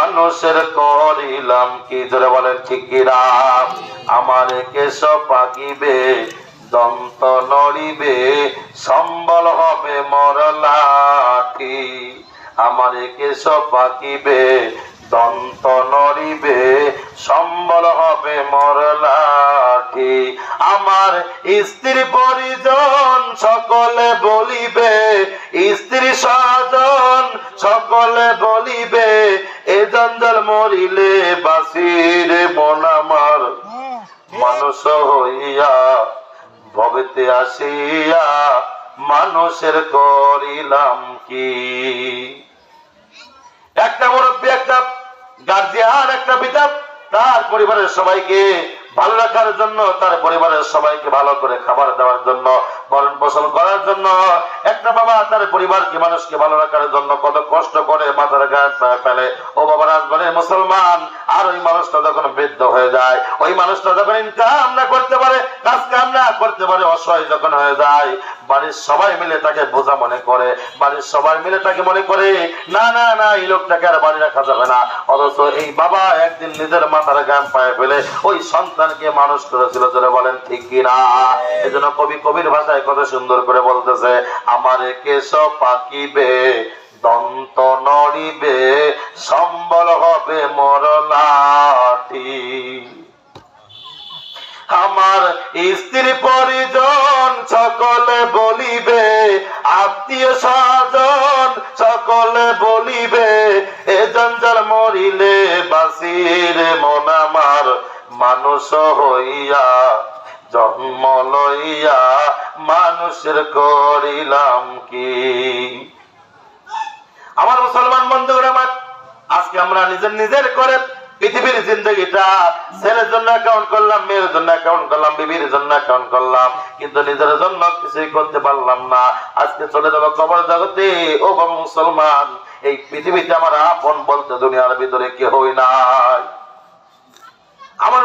মানুষের করিলাম কি? জোরে বলেন ঠিক কিনা? আমার কেশ পাকিবে, দন্ত নড়িবে, সম্বল হবে মোর লাঠি। আমার কেশ পাকিবে, দন্ত নড়িবে, সম্বল হবে মোর লাঠি। আমার স্ত্রী পরিজন সকলে বলিবে, স্ত্রী স্বজন সকলে বলিবে, এ জঞ্জাল মরিলে বাসিরে মন আমার। মানুষ হইয়া ভবেতে আসিয়া মানুষের করিলাম কি? একটা মুরব্বী, একটা গার্জিয়ান, একটা পিতা তার পরিবারের সবাইকে ভালো রাখার জন্য, তার পরিবারের সবাইকে ভালো করে খাবার দেওয়ার জন্য, ভরণ পোষণ করার জন্য, একটা বাবা তার পরিবারকে, মানুষকে ভালো রাখার জন্য কত কষ্ট করে মাথার গায়ে ফেলে। ও বাবা রাজবাড়ি মুসলমান, আর ওই মানুষটা যখন বৃদ্ধ হয়ে যায়, ওই মানুষটা যখন ইনকাম না করতে পারে, কাজ কাম না করতে পারে, অসহায় যখন হয়ে যায়, বাড়ির সবাই মিলে তাকে বোঝা মনে করে, বাড়ির সবাই মিলে তাকে মনে করে না না না এই লোকটাকে আর বাড়ি রাখা যাবে না। অথচ এই বাবা একদিন নিজের মাথার গাম পায়ে ফেলে ওই সন্তানকে মানুষ করেছিল। জোরে বলেন ঠিক কিনা? এই জন্য কবি কবির ভাষায় কত সুন্দর করে বলতেছে, আমার কেশ পাকিবে, দন্ত নড়িবে, সম্বল হবে মোর লাঠি। আমার স্ত্রী পরিজন সকলে বলিবে, আত্মীয় স্বজন সকলে বলিবে, এ জঞ্জাল মরিলে বাসিরে মন আমার। মানুষ হইয়া জন্ম লইয়া মানুষের করিলাম কি? আমার মুসলমান বন্ধুরা আমার, আজকে আমরা নিজের করে পৃথিবীর জিন্দগিটা ছেলের জন্য অ্যাকাউন্ট করলাম, মেয়ের জন্য অ্যাকাউন্ট করলাম, বিবির জন্য অ্যাকাউন্ট করলাম, কিন্তু নিজের জন্য কিছুই করতে পারলাম না। আজকে চলে যাবো কবর জগতে। ও বাবা মুসলমান, এই পৃথিবীতে আমার আপন বলতে দুনিয়ার ভিতরে কেহই নাই। আমার